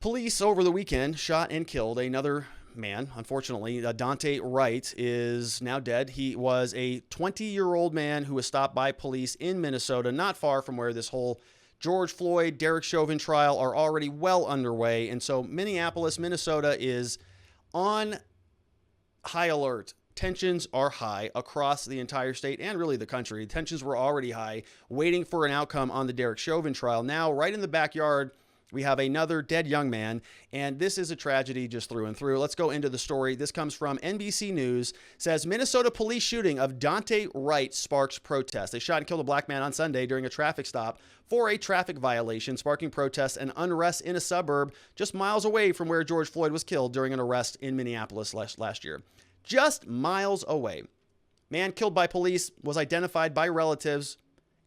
Police over the weekend shot and killed another man. Unfortunately, Daunte Wright is now dead. He was a 20-year-old man who was stopped by police in Minnesota, not far from where this whole George Floyd, Derek Chauvin trial are already well underway. And so Minneapolis, Minnesota is on high alert. Tensions are high across the entire state and really the country. Tensions were already high, waiting for an outcome on the Derek Chauvin trial. Now, right in the backyard, we have another dead young man, and this is a tragedy just through and through. Let's go into the story. This comes from NBC News. Says Minnesota police shooting of Daunte Wright sparks protest. They shot and killed a black man on Sunday during a traffic stop for a traffic violation, sparking protests and unrest in a suburb just miles away from where George Floyd was killed during an arrest in Minneapolis last year. Just miles away. Man killed by police was identified by relatives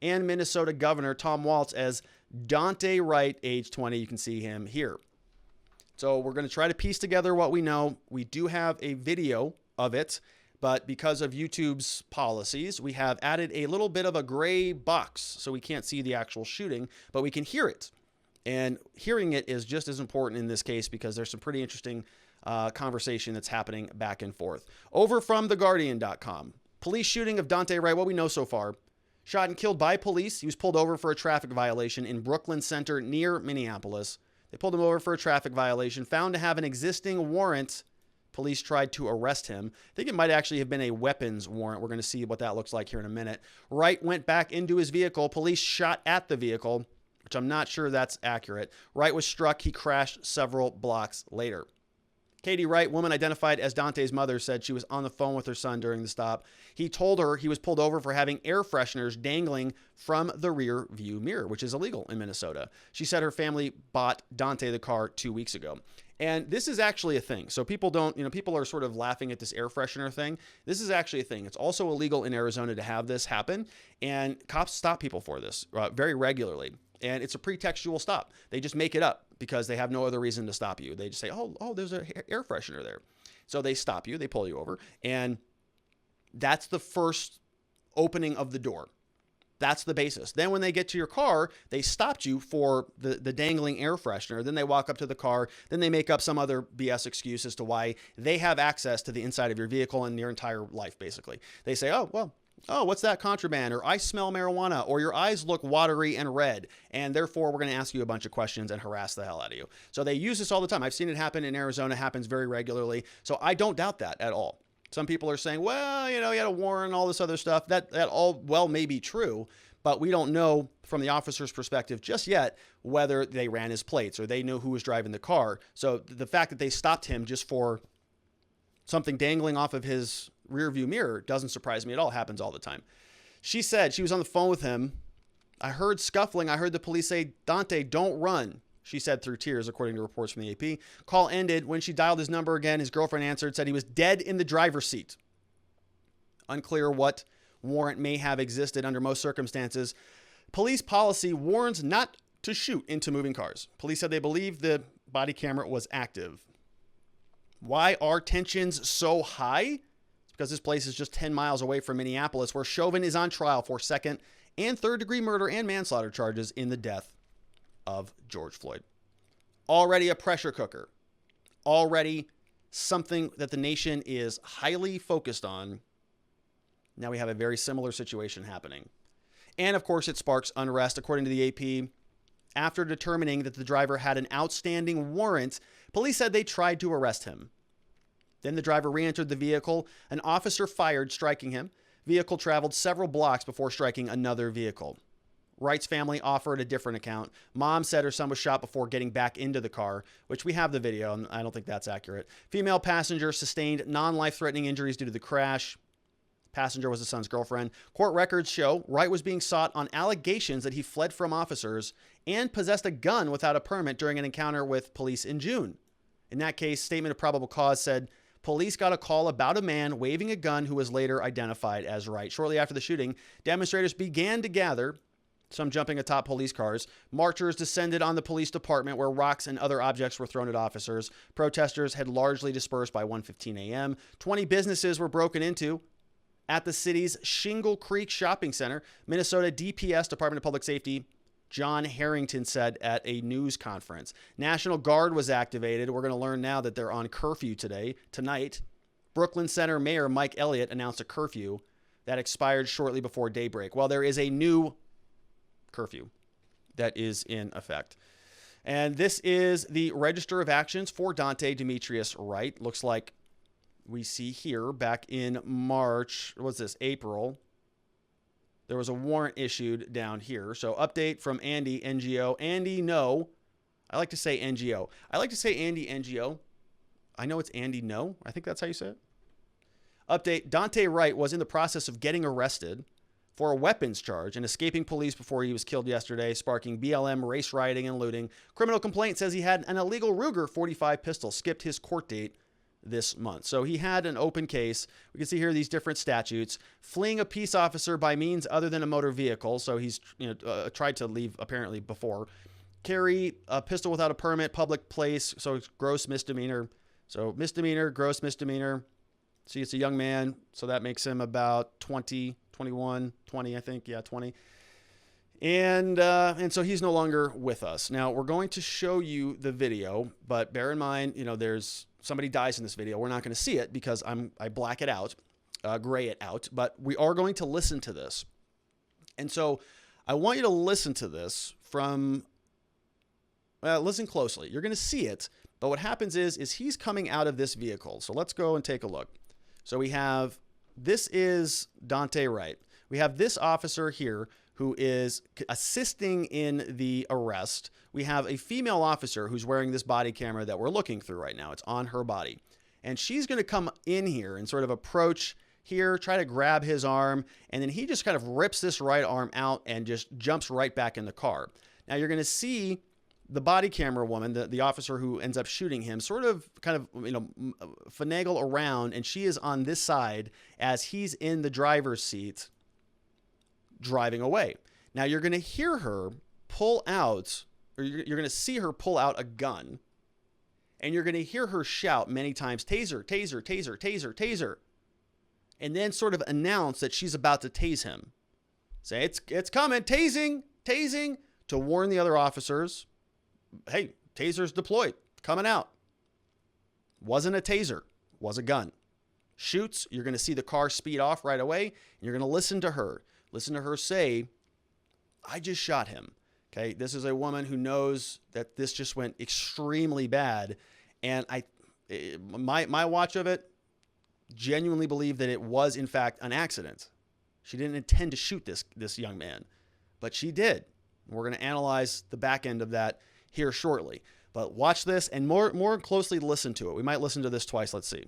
and Minnesota Governor Tom Walz as Daunte Wright, age 20. You can see him here. So we're going to try to piece together what we know. We do have a video of it, but because of YouTube's policies, we have added a little bit of a gray box so we can't see the actual shooting, but we can hear it. And hearing it is just as important in this case because there's some pretty interesting conversation that's happening back and forth. Over from theguardian.com. Police shooting of Daunte Wright, what we know so far. Shot and killed by police. He was pulled over for a traffic violation in Brooklyn Center near Minneapolis. They pulled him over for a traffic violation, found to have an existing warrant. Police tried to arrest him. I think it might actually have been a weapons warrant. We're going to see what that looks like here in a minute. Wright went back into his vehicle. Police shot at the vehicle, which I'm not sure that's accurate. Wright was struck. He crashed several blocks later. Katie Wright, woman identified as Daunte's mother, said she was on the phone with her son during the stop. He told her he was pulled over for having air fresheners dangling from the rear view mirror, which is illegal in Minnesota. She said her family bought Daunte the car 2 weeks ago. And this is actually a thing. So people people are sort of laughing at this air freshener thing. This is actually a thing. It's also illegal in Arizona to have this happen. And cops stop people for this very regularly. And it's a pretextual stop. They just make it up because they have no other reason to stop you. They just say, oh, there's an air freshener there. So they stop you, they pull you over, and that's the first opening of the door. That's the basis. Then when they get to your car, they stopped you for the dangling air freshener. Then they walk up to the car. Then they make up some other BS excuse as to why they have access to the inside of your vehicle and your entire life, basically. They say, oh, what's that contraband? Or I smell marijuana, or your eyes look watery and red, and therefore we're going to ask you a bunch of questions and harass the hell out of you. So they use this all the time. I've seen it happen in Arizona, happens very regularly. So I don't doubt that at all. Some people are saying, well, he had a warrant and all this other stuff. That all well may be true, but we don't know from the officer's perspective just yet whether they ran his plates or they knew who was driving the car. So the fact that they stopped him just for something dangling off of his rear view mirror doesn't surprise me at all. It happens all the time. She said she was on the phone with him. I heard scuffling. I heard the police say, Daunte, don't run. She said through tears, according to reports from the AP. Call ended. When she dialed his number again, his girlfriend answered, said he was dead in the driver's seat. Unclear what warrant may have existed under most circumstances. Police policy warns not to shoot into moving cars. Police said they believe the body camera was active. Why are tensions so high? Because this place is just 10 miles away from Minneapolis, where Chauvin is on trial for second and third degree murder and manslaughter charges in the death of George Floyd. Already a pressure cooker. Already something that the nation is highly focused on. Now we have a very similar situation happening. And of course, it sparks unrest. According to the AP, after determining that the driver had an outstanding warrant, police said they tried to arrest him. Then the driver re-entered the vehicle. An officer fired, striking him. Vehicle traveled several blocks before striking another vehicle. Wright's family offered a different account. Mom said her son was shot before getting back into the car, which we have the video, and I don't think that's accurate. Female passenger sustained non-life-threatening injuries due to the crash. Passenger was the son's girlfriend. Court records show Wright was being sought on allegations that he fled from officers and possessed a gun without a permit during an encounter with police in June. In that case, statement of probable cause said police got a call about a man waving a gun who was later identified as Wright. Shortly after the shooting, demonstrators began to gather, some jumping atop police cars. Marchers descended on the police department where rocks and other objects were thrown at officers. Protesters had largely dispersed by 1:15 a.m. 20 businesses were broken into at the city's Shingle Creek Shopping Center. Minnesota DPS, Department of Public Safety, John Harrington said at a news conference. National Guard was activated. We're going to learn now that they're on curfew tonight. Brooklyn Center Mayor Mike Elliott announced a curfew that expired shortly before daybreak. Well, there is a new curfew that is in effect. And this is the register of actions for Daunte Demetrius Wright. Looks like we see here back in March, what's this, April, there was a warrant issued down here. So update from Andy, NGO. Andy, no. I like to say NGO. I like to say Andy, NGO. I know it's Andy, no. I think that's how you say it. Update, Daunte Wright was in the process of getting arrested for a weapons charge and escaping police before he was killed yesterday, sparking BLM, race rioting, and looting. Criminal complaint says he had an illegal Ruger .45 pistol, skipped his court date this month. So he had an open case. We can see here these different statutes. Fleeing a peace officer by means other than a motor vehicle. So he's tried to leave apparently before. Carry a pistol without a permit, public place. So it's gross misdemeanor. So misdemeanor, gross misdemeanor. See, it's a young man. So that makes him about 20, 21, 20, I think. Yeah, 20. And so he's no longer with us. Now, we're going to show you the video, but bear in mind, there's somebody dies in this video. We're not going to see it because I black it out, gray it out, but we are going to listen to this. And so I want you to listen to this listen closely. You're going to see it, but what happens is he's coming out of this vehicle. So let's go and take a look. So this is Daunte Wright. We have this officer here who is assisting in the arrest. We have a female officer who's wearing this body camera that we're looking through right now. It's on her body. And she's going to come in here and sort of approach here, try to grab his arm, and then he just kind of rips this right arm out and just jumps right back in the car. Now you're going to see the body camera woman, the officer who ends up shooting him, sort of kind of, finagle around, and she is on this side as he's in the driver's seat driving away. Now you're going to hear her pull out, or you're going to see her pull out a gun, and you're going to hear her shout many times, taser, taser, taser, taser, taser, and then sort of announce that she's about to tase him. Say, it's coming, tasing, tasing, to warn the other officers, hey, taser's deployed, coming out. Wasn't a taser, was a gun. Shoots, you're going to see the car speed off right away, and you're going to listen to her. Listen to her say, I just shot him. Okay, this is a woman who knows that this just went extremely bad. And my watch of it, genuinely believe that it was, in fact, an accident. She didn't intend to shoot this young man, but she did. We're going to analyze the back end of that here shortly. But watch this and more closely listen to it. We might listen to this twice. Let's see.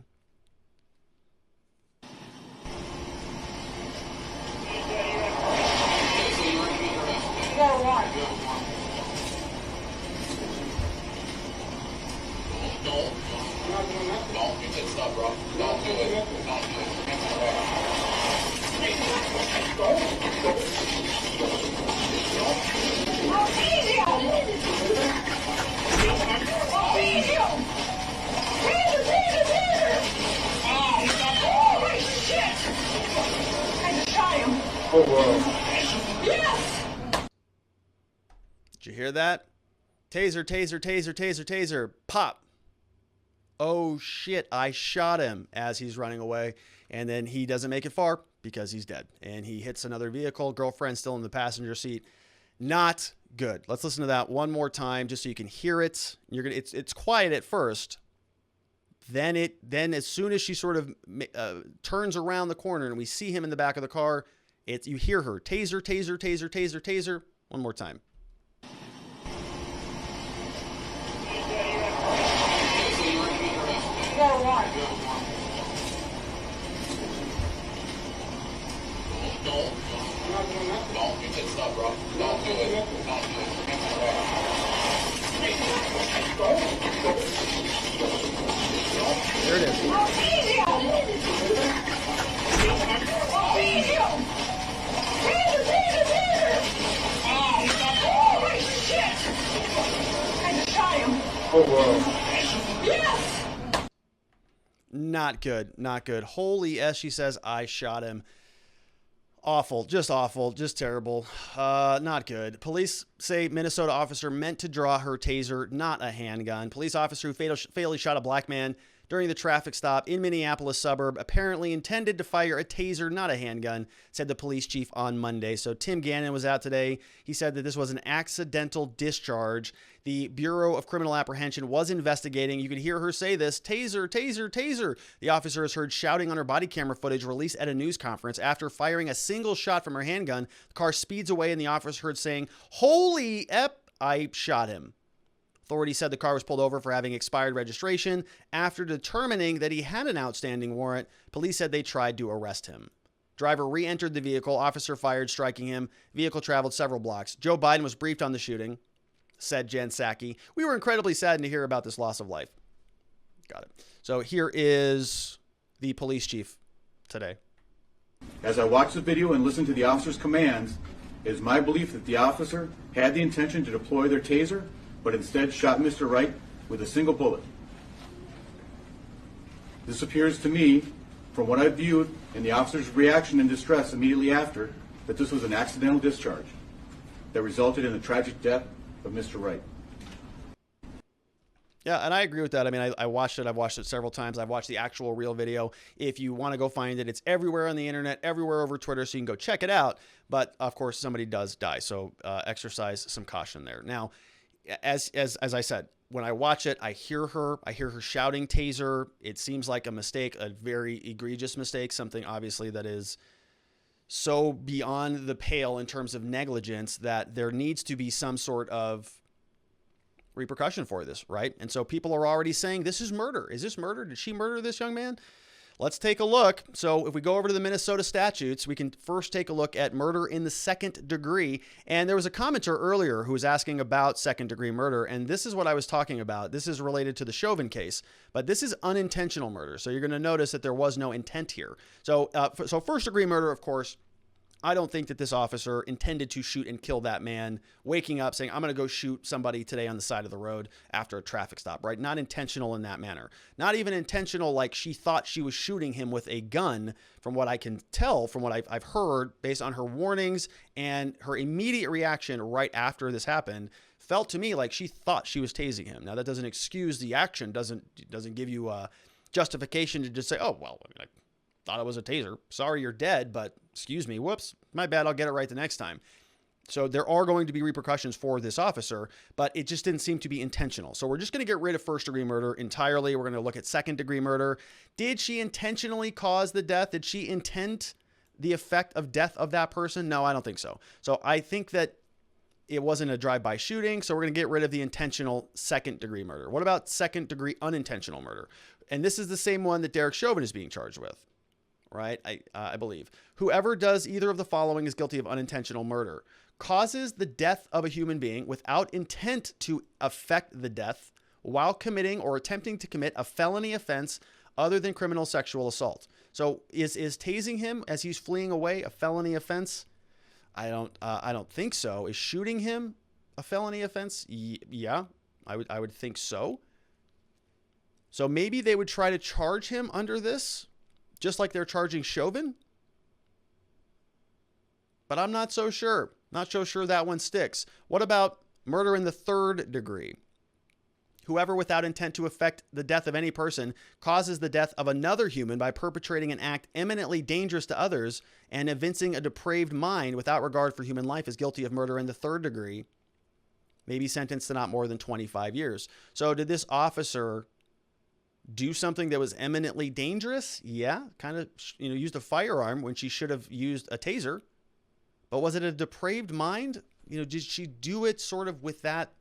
Don't you can stop, bro. Don't do it. Don't do it. Oh, shit! I shot him. Oh, wow. Yes! Did you hear that? Taser, taser, taser, taser, taser. Pop. Oh, shit, I shot him as he's running away. And then he doesn't make it far because he's dead. And he hits another vehicle. Girlfriend still in the passenger seat. Not good. Let's listen to that one more time just so you can hear it. It's quiet at first. Then as soon as she sort of turns around the corner and we see him in the back of the car, you hear her. Taser, taser, taser, taser, taser. One more time. Don't you can stop, bro. Don't do it. Don't do it. There it is. Oh, shit! I shot him. Oh, wow. Yes! Not good. Not good. Holy S, she says, I shot him. Awful, just terrible. Not good. Police say Minnesota officer meant to draw her taser, not a handgun. Police officer who fatally shot a black man during the traffic stop in Minneapolis suburb apparently intended to fire a taser, not a handgun, said the police chief on Monday. So Tim Gannon was out today. He said that this was an accidental discharge. The Bureau of Criminal Apprehension was investigating. You could hear her say this, taser, taser, taser. The officer is heard shouting on her body camera footage released at a news conference. After firing a single shot from her handgun, the car speeds away and the officer heard saying, "Holy ep, I shot him." Authorities said the car was pulled over for having expired registration. After determining that he had an outstanding warrant, police said they tried to arrest him. Driver re-entered the vehicle. Officer fired, striking him. Vehicle traveled several blocks. Joe Biden was briefed on the shooting, said Jen Psaki. "We were incredibly saddened to hear about this loss of life." Got it. So here is the police chief today. As I watched the video and listened to the officer's commands, it is my belief that the officer had the intention to deploy their taser, but instead shot Mr. Wright with a single bullet. This appears to me, from what I viewed and the officer's reaction and distress immediately after, that this was an accidental discharge that resulted in the tragic death of Mr. Wright. Yeah, and I agree with that. I mean, I watched it. I've watched it several times. I've watched the actual real video. If you want to go find it, it's everywhere on the internet, everywhere over Twitter, so you can go check it out. But, of course, somebody does die, so exercise some caution there. Now, as I said, when I watch it, I hear her shouting taser. It seems like a mistake, a very egregious mistake, something obviously that is so beyond the pale in terms of negligence that there needs to be some sort of repercussion for this, right? And so people are already saying, this is murder. Is this murder? Did she murder this young man? Let's take a look. So if we go over to the Minnesota statutes, we can first take a look at murder in the second degree. And there was a commenter earlier who was asking about second degree murder. And this is what I was talking about. This is related to the Chauvin case, but this is unintentional murder. So you're going to notice that there was no intent here. So first degree murder, of course, I don't think that this officer intended to shoot and kill that man, waking up saying, I'm going to go shoot somebody today on the side of the road after a traffic stop, right? Not intentional in that manner. Not even intentional like she thought she was shooting him with a gun, from what I can tell, from what I've heard, based on her warnings and her immediate reaction right after this happened, felt to me like she thought she was tasing him. Now, that doesn't excuse the action, doesn't give you a justification to just say, oh, well, I thought it was a taser. Sorry, you're dead, but excuse me. Whoops, my bad. I'll get it right the next time. So there are going to be repercussions for this officer, but it just didn't seem to be intentional. So we're just going to get rid of first degree murder entirely. We're going to look at second degree murder. Did she intentionally cause the death? Did she intend the effect of death of that person? No, I don't think so. So I think that it wasn't a drive-by shooting. So we're going to get rid of the intentional second degree murder. What about second degree unintentional murder? And this is the same one that Derek Chauvin is being charged with. Right? I believe. Whoever does either of the following is guilty of unintentional murder. Causes the death of a human being without intent to affect the death while committing or attempting to commit a felony offense other than criminal sexual assault. So is tasing him as he's fleeing away a felony offense? I don't think so. Is shooting him a felony offense? Yeah, I would think so. So maybe they would try to charge him under this, just like they're charging Chauvin. But I'm not so sure. Not so sure that one sticks. What about murder in the third degree? Whoever without intent to affect the death of any person causes the death of another human by perpetrating an act eminently dangerous to others and evincing a depraved mind without regard for human life is guilty of murder in the third degree, may be sentenced to not more than 25 years. So did this officer do something that was eminently dangerous? Yeah, kind of, used a firearm when she should have used a taser. But was it a depraved mind? Did she do it sort of with that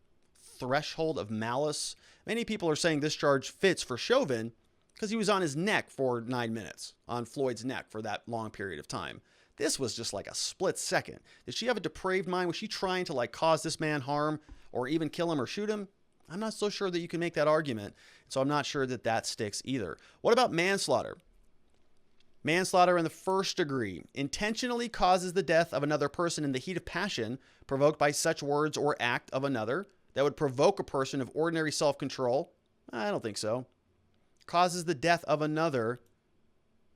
threshold of malice? Many people are saying this charge fits for Chauvin because he was on his neck for 9 minutes, on Floyd's neck for that long period of time. This was just like a split second. Did she have a depraved mind? Was she trying to cause this man harm or even kill him or shoot him? I'm not so sure that you can make that argument. So I'm not sure that sticks either. What about manslaughter? Manslaughter in the first degree intentionally causes the death of another person in the heat of passion provoked by such words or act of another that would provoke a person of ordinary self-control. I don't think so. Causes the death of another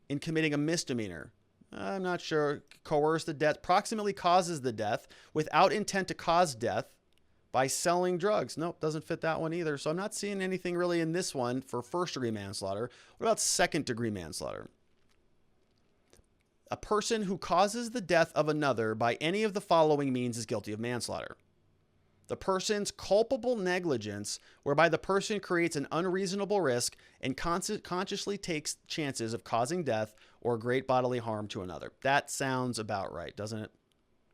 in committing a misdemeanor. I'm not sure. Coerce the death, proximately causes the death without intent to cause death by selling drugs. Nope, doesn't fit that one either. So I'm not seeing anything really in this one for first-degree manslaughter. What about second-degree manslaughter? A person who causes the death of another by any of the following means is guilty of manslaughter. The person's culpable negligence, whereby the person creates an unreasonable risk and consciously takes chances of causing death or great bodily harm to another. That sounds about right, doesn't it?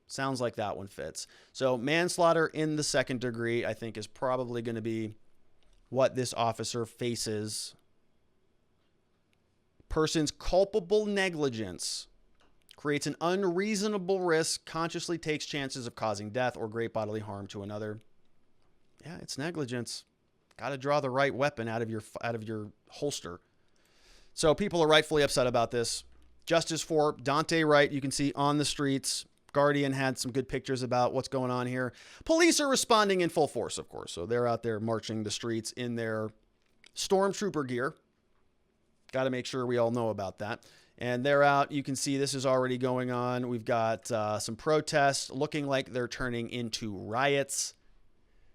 Sounds like that one fits. So manslaughter in the second degree, I think, is probably going to be what this officer faces. Person's culpable negligence creates an unreasonable risk, consciously takes chances of causing death or great bodily harm to another. Yeah, it's negligence. Got to draw the right weapon out of your holster. So people are rightfully upset about this. Justice for Daunte Wright, you can see on the streets. Guardian had some good pictures about what's going on here. Police are responding in full force, of course. So they're out there marching the streets in their stormtrooper gear. Got to make sure we all know about that. And they're out. You can see this is already going on. We've got some protests looking like they're turning into riots.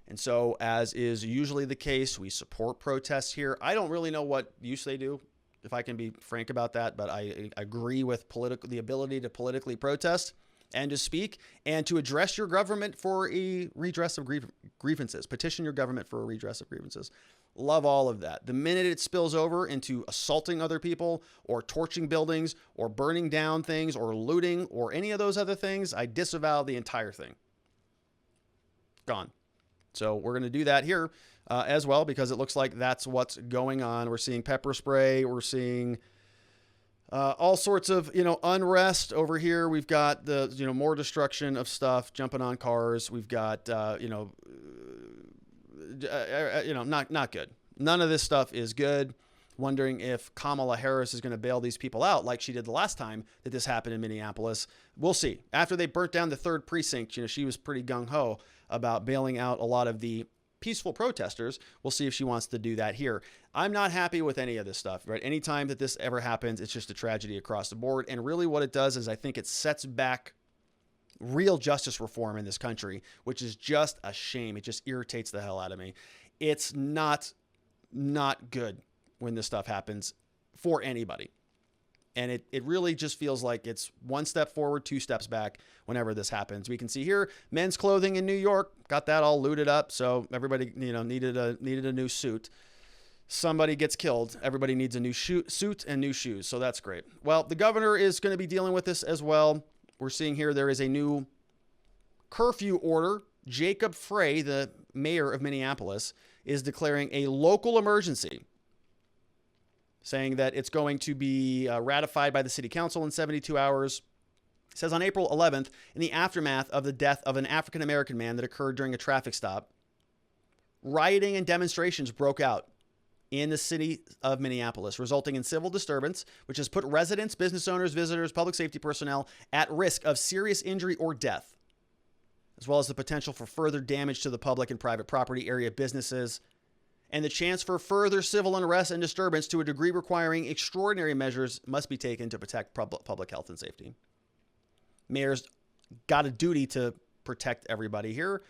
And so, as is usually the case, we support protests here. I don't really know what use they do, if I can be frank about that, but I agree with the ability to politically protest and to speak and to address your government for a redress of grievances. Petition your government for a redress of grievances. Love all of that. The minute it spills over into assaulting other people or torching buildings or burning down things or looting or any of those other things, I disavow the entire thing. Gone. So we're going to do that here as well, because it looks like that's what's going on. We're seeing pepper spray. We're seeing all sorts of, unrest over here. We've got the, more destruction of stuff, jumping on cars. We've got, not good. None of this stuff is good. Wondering if Kamala Harris is going to bail these people out like she did the last time that this happened in Minneapolis. We'll see. After they burnt down the 3rd precinct, she was pretty gung-ho about bailing out a lot of the peaceful protesters. We'll see if she wants to do that here. I'm not happy with any of this stuff, right? Anytime that this ever happens, it's just a tragedy across the board. And really what it does is I think it sets back real justice reform in this country, which is just a shame. It just irritates the hell out of me. It's not good when this stuff happens for anybody. And it really just feels like it's one step forward, 2 steps back whenever this happens. We can see here, men's clothing in New York, got that all looted up. So everybody, needed a new suit. Somebody gets killed. Everybody needs a new suit and new shoes. So that's great. Well, the governor is going to be dealing with this as well. We're seeing here there is a new curfew order. Jacob Frey, the mayor of Minneapolis, is declaring a local emergency, saying that it's going to be ratified by the city council in 72 hours. It says on April 11th, in the aftermath of the death of an African-American man that occurred during a traffic stop, rioting and demonstrations broke out in the city of Minneapolis, resulting in civil disturbance, which has put residents, business owners, visitors, public safety personnel at risk of serious injury or death, as well as the potential for further damage to the public and private property, area businesses, and the chance for further civil unrest and disturbance to a degree requiring extraordinary measures must be taken to protect public health and safety. Mayor's got a duty to protect everybody here.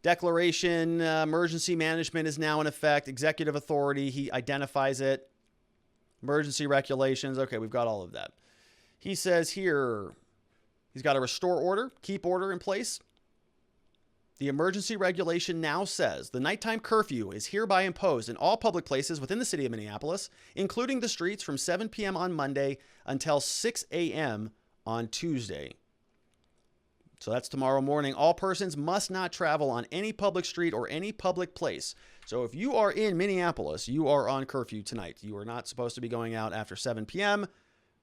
Declaration, emergency management is now in effect. Executive authority, he identifies it. Emergency regulations, okay, we've got all of that. He says here, he's got a restore order, keep order in place. The emergency regulation now says the nighttime curfew is hereby imposed in all public places within the city of Minneapolis, including the streets, from 7 p.m. on Monday until 6 a.m. on Tuesday. So that's tomorrow morning. All persons must not travel on any public street or any public place. So if you are in Minneapolis, you are on curfew tonight. You are not supposed to be going out after 7 p.m.,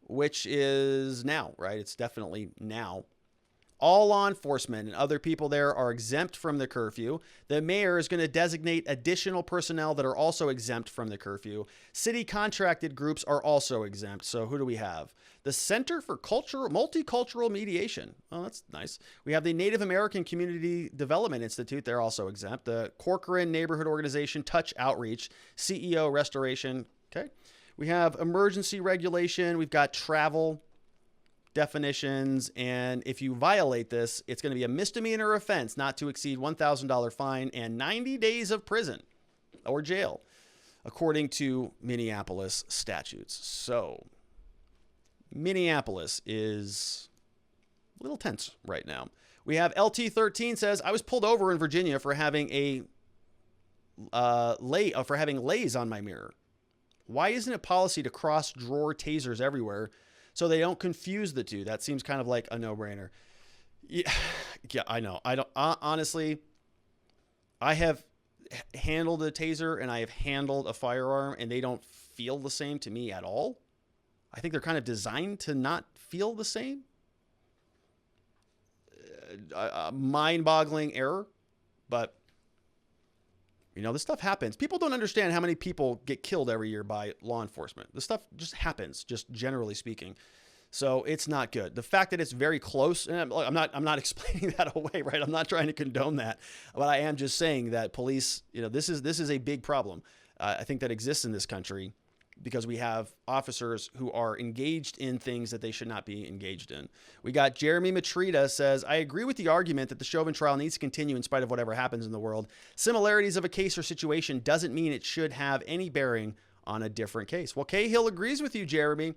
which is now, right? It's definitely now. All law enforcement and other people there are exempt from the curfew. The mayor is going to designate additional personnel that are also exempt from the curfew. City contracted groups are also exempt. So who do we have? The Center for Multicultural Mediation. Oh, that's nice. We have the Native American Community Development Institute. They're also exempt. The Corcoran Neighborhood Organization, Touch Outreach, CEO Restoration. Okay. We have emergency regulation. We've got travel. definitions, and if you violate this, it's going to be a misdemeanor offense not to exceed $1,000 fine and 90 days of prison or jail, according to Minneapolis statutes. So Minneapolis is a little tense right now. We have LT13 says, I was pulled over in Virginia for having lays on my mirror. Why isn't it policy to cross drawer tasers everywhere so they don't confuse the two? That seems kind of like a no-brainer. Yeah, I know. I don't honestly. I have handled a taser and I have handled a firearm, and they don't feel the same to me at all. I think they're kind of designed to not feel the same. Mind-boggling error, but this stuff happens. People don't understand how many people get killed every year by law enforcement. This stuff just happens, just generally speaking. So it's not good. The fact that it's very close, and I'm not explaining that away, right? I'm not trying to condone that, but I am just saying that police, this is a big problem. I think that exists in this country because we have officers who are engaged in things that they should not be engaged in. We got Jeremy Matrita says, I agree with the argument that the Chauvin trial needs to continue in spite of whatever happens in the world. Similarities of a case or situation doesn't mean it should have any bearing on a different case. Well, Cahill agrees with you, Jeremy.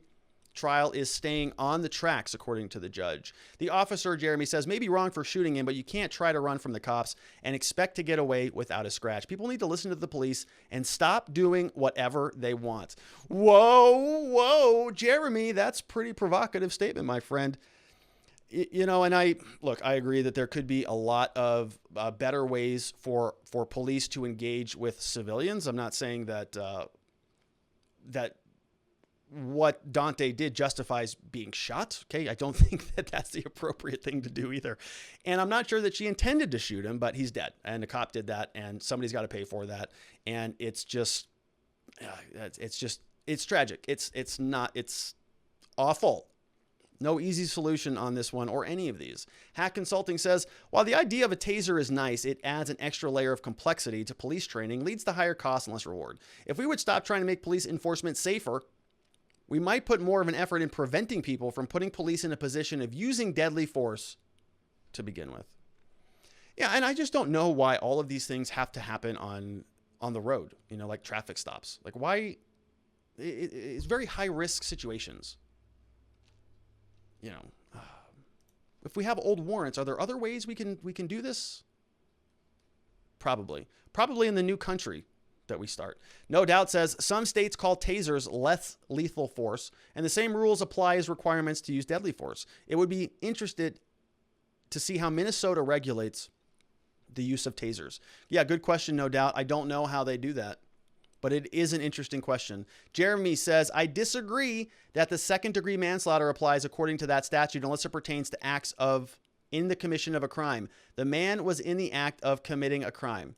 Trial is staying on the tracks, according to the judge. The officer, Jeremy says, may be wrong for shooting him, but you can't try to run from the cops and expect to get away without a scratch. People need to listen to the police and stop doing whatever they want. Whoa, Jeremy, that's pretty provocative statement, my friend. And I agree that there could be a lot of better ways for police to engage with civilians. I'm not saying that what Daunte did justifies being shot. Okay. I don't think that that's the appropriate thing to do either. And I'm not sure that she intended to shoot him, but he's dead and the cop did that and somebody's got to pay for that. And it's tragic. It's awful. No easy solution on this one or any of these. Hack Consulting says, while the idea of a taser is nice, it adds an extra layer of complexity to police training, leads to higher costs and less reward. If we would stop trying to make police enforcement safer, we might put more of an effort in preventing people from putting police in a position of using deadly force to begin with. Yeah, and I just don't know why all of these things have to happen on the road, like traffic stops. Like why? It's very high risk situations. If we have old warrants, are there other ways we can do this? Probably in the new country that we start. No Doubt says some states call tasers less lethal force, and the same rules apply as requirements to use deadly force. It would be interested to see how Minnesota regulates the use of tasers. Yeah, good question, No Doubt. I don't know how they do that, but it is an interesting question. Jeremy says, I disagree that the second-degree manslaughter applies according to that statute unless it pertains to acts in the commission of a crime. The man was in the act of committing a crime.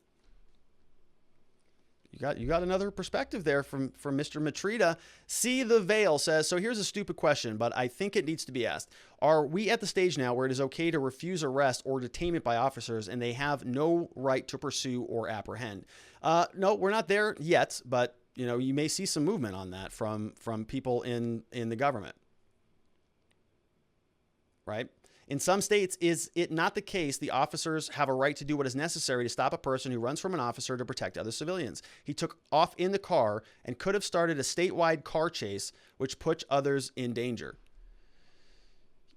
You got another perspective there from Mr. Matrita. See the Veil says, so here's a stupid question, but I think it needs to be asked. Are we at the stage now where it is okay to refuse arrest or detainment by officers and they have no right to pursue or apprehend? No, we're not there yet, but you may see some movement on that from people in the government. Right? In some states, is it not the case the officers have a right to do what is necessary to stop a person who runs from an officer to protect other civilians? He took off in the car and could have started a statewide car chase, which put others in danger.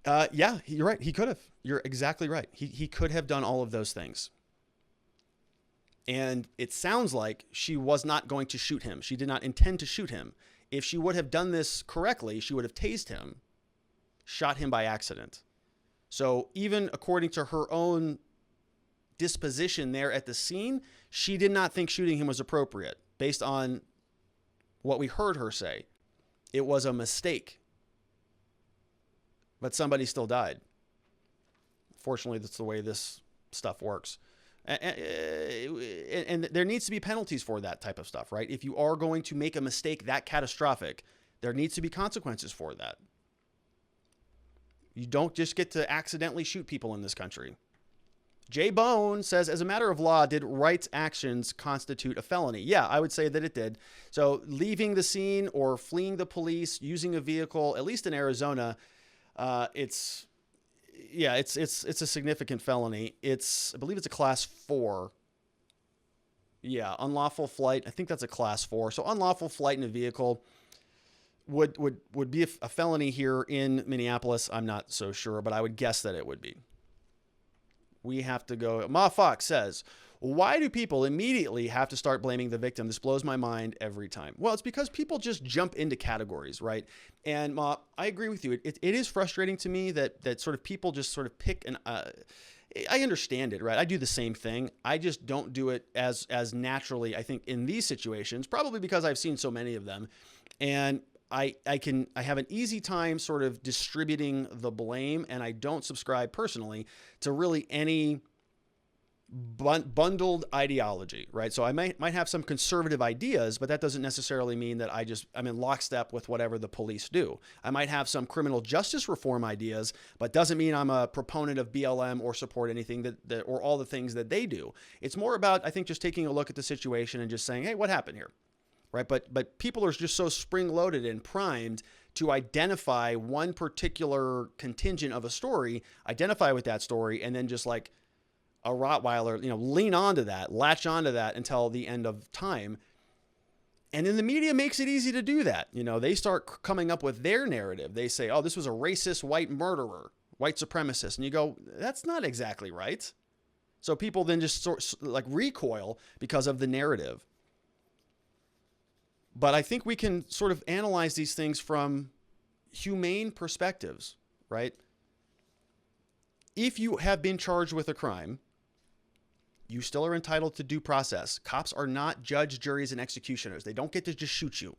Yeah, you're right. He could have. You're exactly right. He could have done all of those things. And it sounds like she was not going to shoot him. She did not intend to shoot him. If she would have done this correctly, she would have tased him, shot him by accident. So even according to her own disposition there at the scene, she did not think shooting him was appropriate based on what we heard her say. It was a mistake. But somebody still died. Fortunately, that's the way this stuff works. And there needs to be penalties for that type of stuff, right? If you are going to make a mistake that catastrophic, there needs to be consequences for that. You don't just get to accidentally shoot people in this country. Jay Bone says, as a matter of law, did Wright's actions constitute a felony? Yeah, I would say that it did. So leaving the scene or fleeing the police, using a vehicle, at least in Arizona, It's a significant felony. I believe it's a class 4. Yeah, unlawful flight. I think that's a class 4. So unlawful flight in a vehicle would be a felony here in Minneapolis. I'm not so sure, but I would guess that it would be. We have to go. Ma Fox says, why do people immediately have to start blaming the victim? This blows my mind every time. Well, it's because people just jump into categories, right? And Ma, I agree with you. It is frustrating to me that sort of people just sort of pick an. I understand it, right? I do the same thing. I just don't do it as naturally, I think, in these situations, probably because I've seen so many of them. And I have an easy time sort of distributing the blame, and I don't subscribe personally to really any bundled ideology, right? So I might have some conservative ideas, but that doesn't necessarily mean that I'm in lockstep with whatever the police do. I might have some criminal justice reform ideas, but doesn't mean I'm a proponent of BLM or support anything that or all the things that they do. It's more about, I think, just taking a look at the situation and just saying, hey, what happened here? Right? But people are just so spring-loaded and primed to identify one particular contingent of a story, identify with that story, and then just like a Rottweiler, lean onto that, latch onto that until the end of time. And then the media makes it easy to do that. They start coming up with their narrative. They say, oh, this was a racist white murderer, white supremacist. And you go, that's not exactly right. So people then just recoil because of the narrative. But I think we can sort of analyze these things from humane perspectives, right? If you have been charged with a crime, you still are entitled to due process. Cops are not judges, juries, and executioners. They don't get to just shoot you.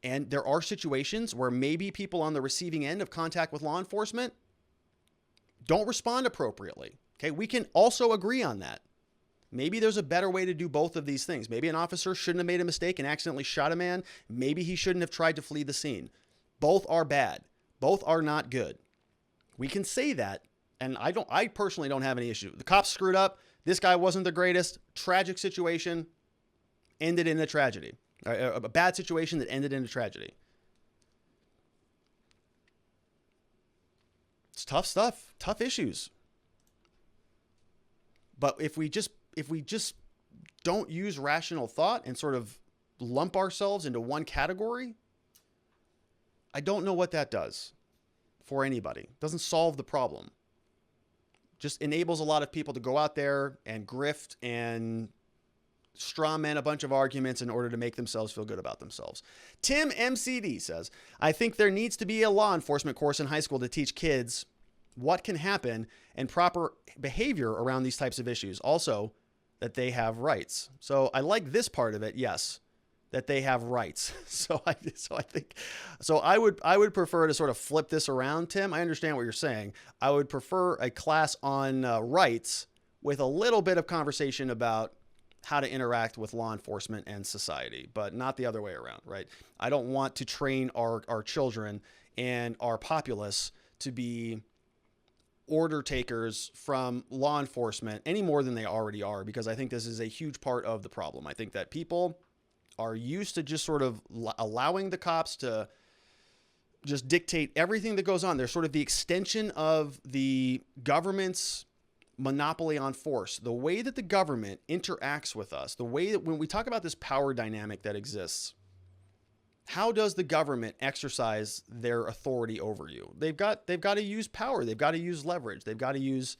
And there are situations where maybe people on the receiving end of contact with law enforcement don't respond appropriately. Okay, we can also agree on that. Maybe there's a better way to do both of these things. Maybe an officer shouldn't have made a mistake and accidentally shot a man. Maybe he shouldn't have tried to flee the scene. Both are bad. Both are not good. We can say that, and I personally don't have any issue. The cops screwed up. This guy wasn't the greatest. Tragic situation ended in a tragedy. A bad situation that ended in a tragedy. It's tough stuff, tough issues. But if we just don't use rational thought and sort of lump ourselves into one category, I don't know what that does for anybody. It doesn't solve the problem. Just enables a lot of people to go out there and grift and straw man a bunch of arguments in order to make themselves feel good about themselves. Tim MCD says, I think there needs to be a law enforcement course in high school to teach kids what can happen and proper behavior around these types of issues. Also, that they have rights. So I like this part of it. Yes, that they have rights. So I would prefer to sort of flip this around, Tim. I understand what you're saying. I would prefer a class on rights with a little bit of conversation about how to interact with law enforcement and society, but not the other way around, right? I don't want to train our children and our populace to be order takers from law enforcement any more than they already are, because I think this is a huge part of the problem. I think that people are used to just sort of allowing the cops to just dictate everything that goes on. They're sort of the extension of the government's monopoly on force. The way that the government interacts with us, the way that when we talk about this power dynamic that exists, how does the government exercise their authority over you? They've got to use power. They've got to use leverage. They've got to use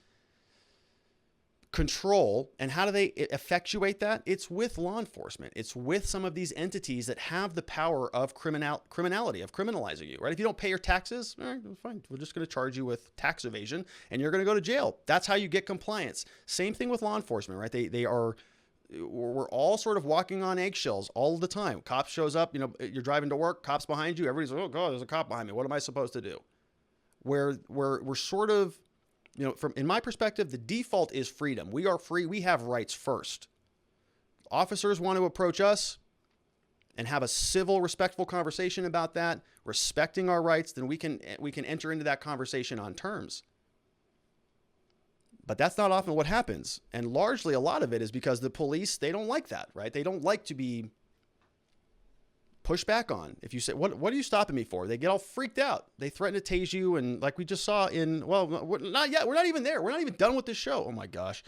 control. And how do they effectuate that? It's with law enforcement. It's with some of these entities that have the power of criminality, of criminalizing you, right? If you don't pay your taxes, all right, fine. We're just going to charge you with tax evasion and you're going to go to jail. That's how you get compliance. Same thing with law enforcement, right? We're all sort of walking on eggshells all the time. Cops shows up, you're driving to work, cops behind you. Everybody's like, oh God, there's a cop behind me. What am I supposed to do? We're sort of, from in my perspective, the default is freedom. We are free. We have rights first. Officers want to approach us and have a civil, respectful conversation about that, respecting our rights, then we can enter into that conversation on terms. But that's not often what happens. And largely a lot of it is because the police, they don't like that, right? They don't like to be push back on. If you say, what are you stopping me for? They get all freaked out. They threaten to tase you. And like we just saw not yet. We're not even there. We're not even done with this show. Oh my gosh.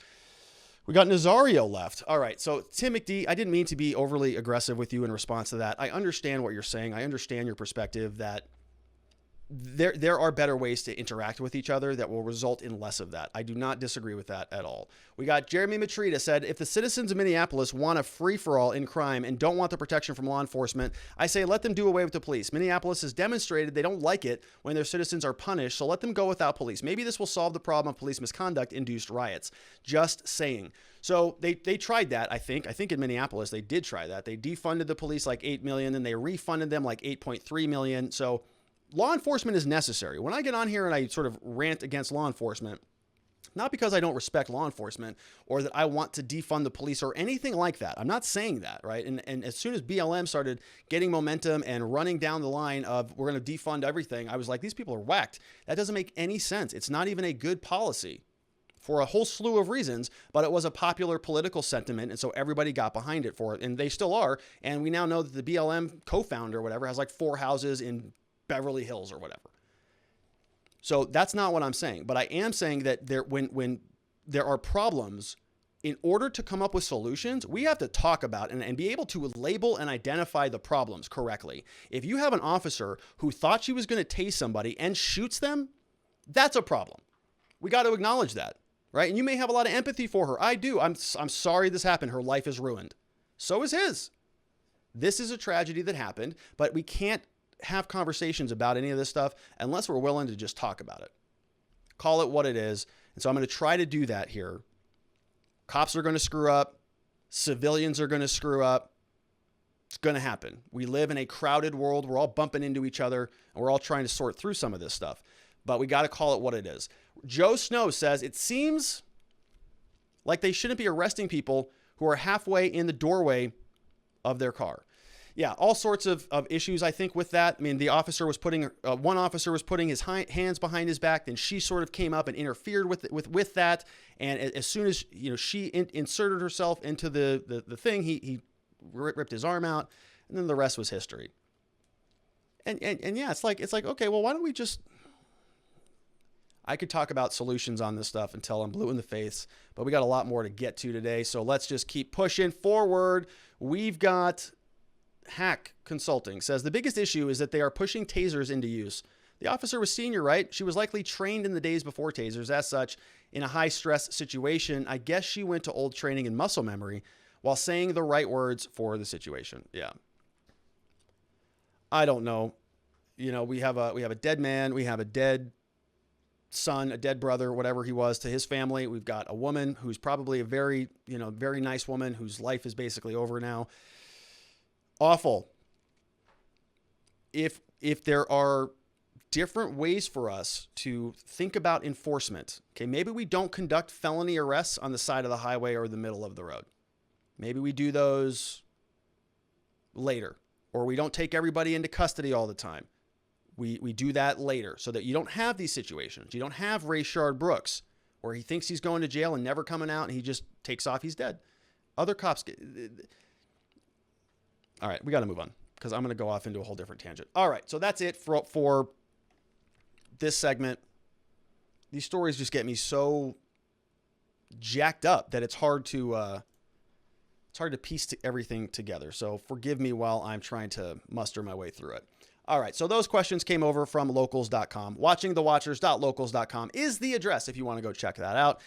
We got Nazario left. All right. So Tim McD, I didn't mean to be overly aggressive with you in response to that. I understand what you're saying. I understand your perspective that there are better ways to interact with each other that will result in less of that. I do not disagree with that at all. We got Jeremy Matrita said, if the citizens of Minneapolis want a free-for-all in crime and don't want the protection from law enforcement, I say let them do away with the police. Minneapolis has demonstrated they don't like it when their citizens are punished, so let them go without police. Maybe this will solve the problem of police misconduct-induced riots. Just saying. So they tried that, I think. I think in Minneapolis they did try that. They defunded the police like $8 million, and they refunded them like $8.3 million. So law enforcement is necessary. When I get on here and I sort of rant against law enforcement, not because I don't respect law enforcement or that I want to defund the police or anything like that. I'm not saying that, right? And as soon as BLM started getting momentum and running down the line of we're going to defund everything, I was like, these people are whacked. That doesn't make any sense. It's not even a good policy for a whole slew of reasons, but it was a popular political sentiment, and so everybody got behind it for it, and they still are. And we now know that the BLM co-founder or whatever has like 4 houses in Beverly Hills or whatever. So that's not what I'm saying, but I am saying that when there are problems, in order to come up with solutions, we have to talk about and be able to label and identify the problems correctly. If you have an officer who thought she was going to tase somebody and shoots them, that's a problem. We got to acknowledge that, right? And you may have a lot of empathy for her. I do. I'm sorry this happened. Her life is ruined. So is his. This is a tragedy that happened, but we can't have conversations about any of this stuff unless we're willing to just talk about it. Call it what it is. And so I'm going to try to do that here. Cops are going to screw up. Civilians are going to screw up. It's going to happen. We live in a crowded world. We're all bumping into each other and we're all trying to sort through some of this stuff, but we got to call it what it is. Joe Snow says, it seems like they shouldn't be arresting people who are halfway in the doorway of their car. Yeah, all sorts of issues, I think, with that. I mean, the officer was one officer was putting his hands behind his back, then she sort of came up and interfered with that. And as soon as she inserted herself into the thing, he ripped his arm out, and then the rest was history. And yeah, it's like okay, well, why don't we just? I could talk about solutions on this stuff until I'm blue in the face, but we got a lot more to get to today. So let's just keep pushing forward. We've got Hack Consulting says the biggest issue is that they are pushing tasers into use. The officer was senior, right? She was likely trained in the days before tasers. As such, in a high stress situation, I guess she went to old training and muscle memory while saying the right words for the situation. Yeah. I don't know. We have a dead man. We have a dead son, a dead brother, whatever he was to his family. We've got a woman who's probably a very nice woman whose life is basically over now. Awful. If there are different ways for us to think about enforcement, okay, maybe we don't conduct felony arrests on the side of the highway or the middle of the road. Maybe we do those later, or we don't take everybody into custody all the time. We do that later so that you don't have these situations. You don't have Rayshard Brooks where he thinks he's going to jail and never coming out and he just takes off. He's dead. Other cops get... All right, we got to move on because I'm going to go off into a whole different tangent. All right, so that's it for this segment. These stories just get me so jacked up that it's hard to piece everything together. So forgive me while I'm trying to muster my way through it. All right, so those questions came over from locals.com. Watchingthewatchers.locals.com is the address if you want to go check that out.